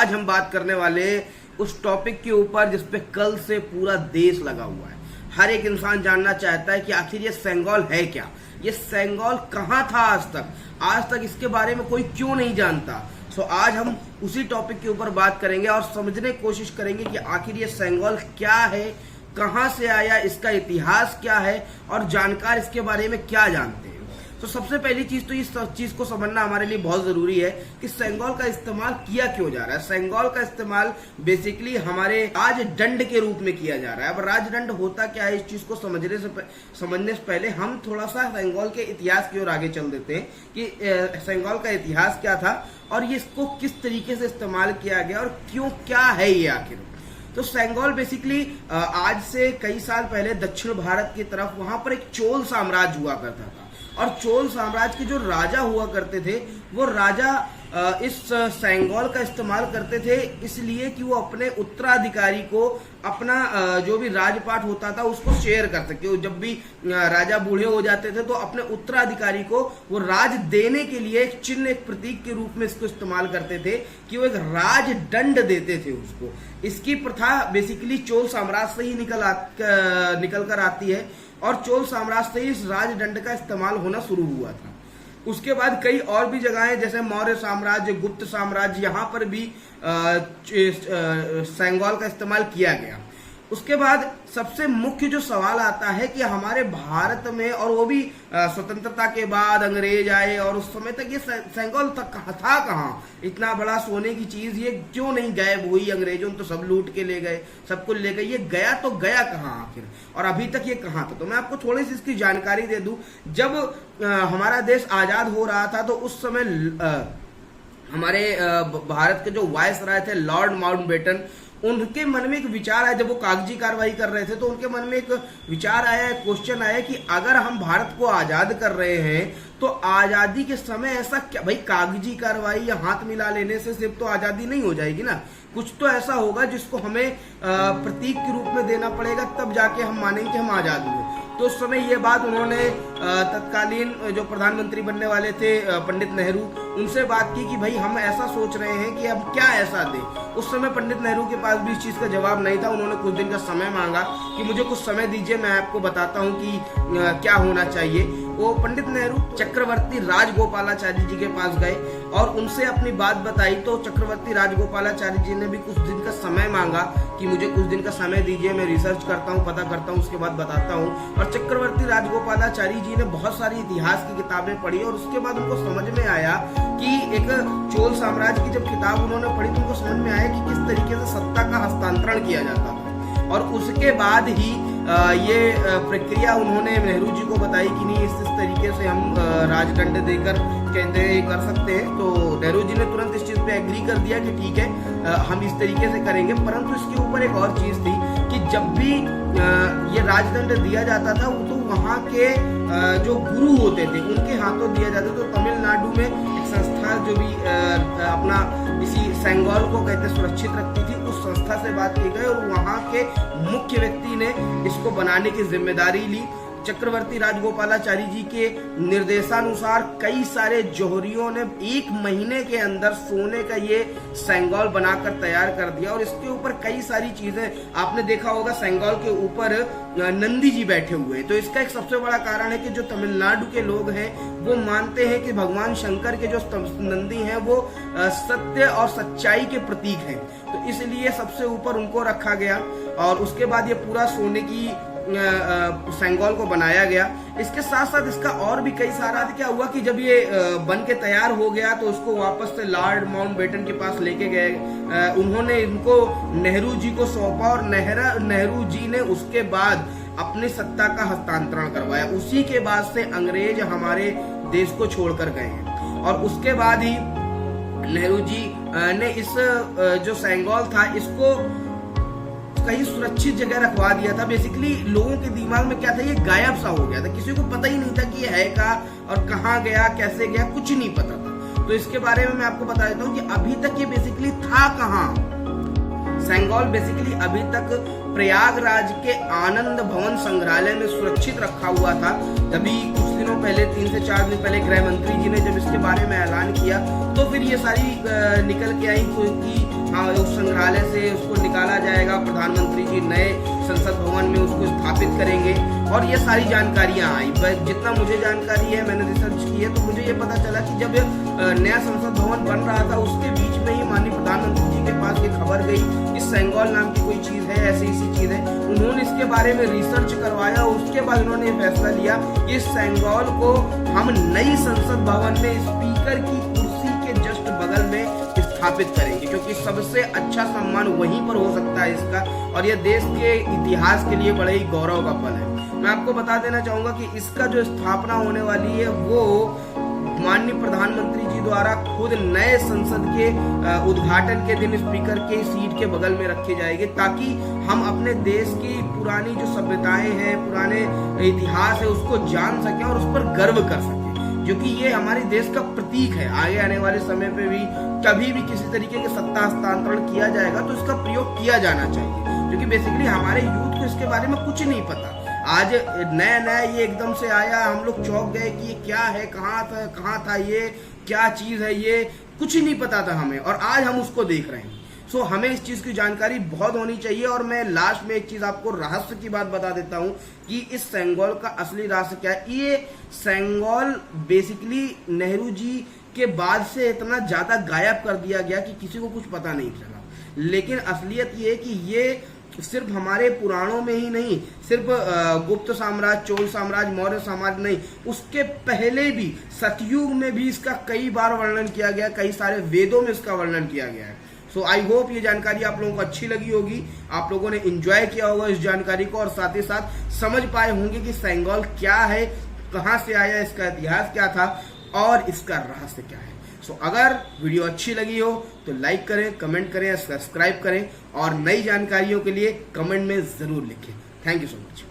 आज हम बात करने वाले उस टॉपिक के ऊपर जिसपे कल से पूरा देश लगा हुआ है। हर एक इंसान जानना चाहता है कि आखिर ये सेंगोल है क्या, ये सेंगोल कहाँ था आज तक इसके बारे में कोई क्यों नहीं जानता। सो आज हम उसी टॉपिक के ऊपर बात करेंगे और समझने की कोशिश करेंगे कि आखिर ये सेंगोल क्या है, कहाँ से आया, इसका इतिहास क्या है और जानकार इसके बारे में क्या जानते हैं। तो सबसे पहली चीज तो इस चीज को समझना हमारे लिए बहुत जरूरी है कि सेंगोल का इस्तेमाल किया क्यों जा रहा है। सेंगोल का इस्तेमाल बेसिकली हमारे राजदंड के रूप में किया जा रहा है। अब राजदंड होता क्या है, इस चीज को समझने से पहले हम थोड़ा सा सेंगोल के इतिहास की ओर आगे चल देते हैं कि सेंगोल का इतिहास क्या था और ये इसको किस तरीके से इस्तेमाल किया गया और क्यों, क्या है ये आखिर। तो सेंगोल बेसिकली आज से कई साल पहले दक्षिण भारत की तरफ वहां पर एक चोल साम्राज्य हुआ करता था और चोल साम्राज्य के जो राजा हुआ करते थे वो राजा इस सेंगोल का इस्तेमाल करते थे इसलिए कि वो अपने उत्तराधिकारी को अपना जो भी राजपाट होता था उसको शेयर कर सके। जब भी राजा बूढ़े हो जाते थे तो अपने उत्तराधिकारी को वो राज देने के लिए एक चिन्ह, एक प्रतीक के रूप में इसको इस्तेमाल करते थे कि वो एक राजदंड देते थे उसको। इसकी प्रथा बेसिकली चोल साम्राज्य से ही निकल कर आती है और चोल साम्राज्य से इस राजदंड का इस्तेमाल होना शुरू हुआ था। उसके बाद कई और भी जगहें जैसे मौर्य साम्राज्य, गुप्त साम्राज्य, यहाँ पर भी सेंगोल का इस्तेमाल किया गया। उसके बाद सबसे मुख्य जो सवाल आता है कि हमारे भारत में, और वो भी स्वतंत्रता के बाद अंग्रेज आए और उस समय तक ये सेंगोल था कहाँ, इतना बड़ा सोने की चीज ये क्यों नहीं गायब हुई। अंग्रेजों ने तो सब लूट के ले गए, सब कुछ ले गए, ये गया तो गया कहाँ आखिर और अभी तक ये कहाँ था। तो मैं आपको थोड़ी सी इसकी जानकारी दे दूं। जब हमारा देश आजाद हो रहा था तो उस समय हमारे भारत के जो वायसराय थे लॉर्ड माउंटबेटन, उनके मन में एक विचार आया। जब वो कागजी कार्रवाई कर रहे थे तो उनके मन में एक विचार आया, एक क्वेश्चन आया कि अगर हम भारत को आजाद कर रहे हैं तो आजादी के समय ऐसा क्या, भाई कागजी कार्रवाई या हाथ मिला लेने से सिर्फ तो आजादी नहीं हो जाएगी ना, कुछ तो ऐसा होगा जिसको हमें प्रतीक के रूप में देना पड़ेगा, तब जाके हम मानेंगे कि हम आजाद हुए। तो उस समय ये बात उन्होंने तत्कालीन जो प्रधानमंत्री बनने वाले थे पंडित नेहरू, उनसे बात की कि भाई हम ऐसा सोच रहे हैं कि अब क्या ऐसा दे। उस समय पंडित नेहरू के पास भी इस चीज का जवाब नहीं था। उन्होंने कुछ दिन का समय मांगा कि मुझे कुछ समय दीजिए, मैं आपको बताता हूँ कि क्या होना चाहिए। वो पंडित नेहरू चक्रवर्ती राजगोपालाचारी जी के पास गए और उनसे अपनी बात बताई। तो चक्रवर्ती राजगोपालाचारी जी ने भी कुछ दिन का समय मांगा कि मुझे कुछ दिन का समय दीजिए, मैं रिसर्च करता हूँ, पता करता हूँ, उसके बाद बताता हूँ। और चक्रवर्ती राजगोपालाचारी जी ने बहुत सारी इतिहास की किताबें पढ़ी और उसके बाद उनको समझ में आया कि एक चोल साम्राज्य की जब किताब उन्होंने पढ़ी तो उनको समझ में आया कि किस तरीके से सत्ता का हस्तांतरण किया जाता था। और उसके बाद ही ये प्रक्रिया उन्होंने नेहरू जी को बताई कि नहीं, इस तरीके से हम राजदंड देकर कहते हैं कर सकते हैं। तो नेहरू जी ने तुरंत इस चीज पे एग्री कर दिया कि ठीक है, हम इस तरीके से करेंगे। परंतु इसके ऊपर एक और चीज थी कि जब भी ये राजदंड दिया जाता था वो तो वहाँ के जो गुरु होते थे उनके हाथों दिया जाता। तो तमिलनाडु में एक संस्था जो भी अपना इसी सेंगोल को कहते सुरक्षित रखती थी, उस संस्था से बात की गई और वहाँ के मुख्य व्यक्ति ने इसको बनाने की जिम्मेदारी ली। चक्रवर्ती राजगोपालाचारी जी के निर्देशानुसार कई सारे जौहरियों ने 1 महीने के अंदर सोने का ये सेंगोल बनाकर तैयार कर दिया। और इसके ऊपर कई सारी चीजें आपने देखा होगा, सेंगोल के ऊपर नंदी जी बैठे हुए हैं। तो इसका एक सबसे बड़ा कारण है कि जो तमिलनाडु के लोग हैं वो मानते हैं कि भगवान शंकर के जो नंदी हैं वो सत्य और सच्चाई के प्रतीक हैं, तो इसलिए सबसे ऊपर उनको रखा गया। और उसके बाद ये पूरा सोने की सेंगोल को बनाया गया। इसके साथ साथ इसका और भी कई सारा क्या हुआ कि जब ये बन के तैयार हो गया तो उसको वापस से लॉर्ड माउंटबेटन के पास लेके गए। उन्होंने इनको नेहरू जी को सौंपा और नेहरू जी ने उसके बाद अपनी सत्ता का हस्तांतरण करवाया। उसी के बाद से अंग्रेज हमारे देश को छोड़कर गए हैं और उसके बाद ही नेहरू जी ने इस जो सेंगोल था इसको कहीं सुरक्षित जगह रखवा दिया था। बेसिकली लोगों के दिमाग में क्या था, ये गायब सा हो गया था, किसी को पता ही नहीं था कि ये है का और कहाँ गया, कैसे गया, कुछ नहीं पता था। तो इसके बारे में मैं आपको बता देता हूँ कि अभी तक ये बेसिकली था कहाँ। सेंगोल बेसिकली अभी तक प्रयागराज के आनंद भवन संग्रहालय में सुरक्षित रखा हुआ था। तभी कुछ दिनों पहले, 3 से 4 दिन पहले गृह मंत्री जी ने जब इसके बारे में ऐलान किया तो फिर ये सारी निकल के आई कि हाँ, उस संग्रहालय से उसको निकाला जाएगा, प्रधानमंत्री जी नए संसद भवन में उसको स्थापित करेंगे और ये सारी जानकारियां आई। जितना मुझे जानकारी है, मैंने रिसर्च की है, तो मुझे ये पता चला कि जब नया संसद भवन बन रहा था उसके बीच में ही माननीय प्रधानमंत्री जी के पास ये खबर गई कि सेंगोल नाम की कोई चीज है, ऐसी चीज है। उन्होंने इसके बारे में रिसर्च करवाया, उसके बाद उन्होंने फैसला लिया कि सेंगोल को हम नई संसद भवन में स्पीकर की कुर्सी के जस्ट बगल में स्थापित करेंगे, क्योंकि सबसे अच्छा सम्मान वहीं पर हो सकता है इसका, और यह देश के इतिहास के लिए बड़े ही गौरव का पल है। मैं आपको बता देना चाहूंगा कि इसका जो स्थापना होने वाली है वो माननीय प्रधानमंत्री जी द्वारा खुद नए संसद के उद्घाटन के दिन स्पीकर के सीट के बगल में रखी जाएगी, ताकि हम अपने देश की पुरानी जो सभ्यताएं हैं, पुराने इतिहास है, उसको जान सकें और उस पर गर्व कर सकें, क्योंकि ये हमारे देश का प्रतीक है। आगे आने वाले समय पे भी कभी भी किसी तरीके के सत्ता हस्तांतरण किया जाएगा तो इसका प्रयोग किया जाना चाहिए, क्योंकि बेसिकली हमारे यूथ को इसके बारे में कुछ नहीं पता। आज नया नया ये एकदम से आया, हम लोग चौंक गए कि ये क्या है, कहाँ था ये, क्या चीज है, ये कुछ ही नहीं पता था हमें, और आज हम उसको देख रहे हैं। सो हमें इस चीज की जानकारी बहुत होनी चाहिए। और मैं लास्ट में एक चीज आपको रहस्य की बात बता देता हूं कि इस सेंगोल का असली रहस्य क्या है। ये सेंगोल बेसिकली नेहरू जी के बाद से इतना ज्यादा गायब कर दिया गया कि किसी को कुछ पता नहीं चला, लेकिन असलियत ये है कि ये सिर्फ हमारे पुराणों में ही नहीं, सिर्फ गुप्त साम्राज्य, चोल साम्राज्य, मौर्य साम्राज्य नहीं, उसके पहले भी सतयुग में भी इसका कई बार वर्णन किया गया, कई सारे वेदों में इसका वर्णन किया गया है। सो आई होप ये जानकारी आप लोगों को अच्छी लगी होगी, आप लोगों ने एंजॉय किया होगा इस जानकारी को, और साथ ही साथ समझ पाए होंगे कि सेंगोल क्या है, कहां से आया, इसका इतिहास क्या था और इसका रहस्य क्या है। सो अगर वीडियो अच्छी लगी हो तो लाइक करें, कमेंट करें, सब्सक्राइब करें, और नई जानकारियों के लिए कमेंट में जरूर लिखें। Thank you so much.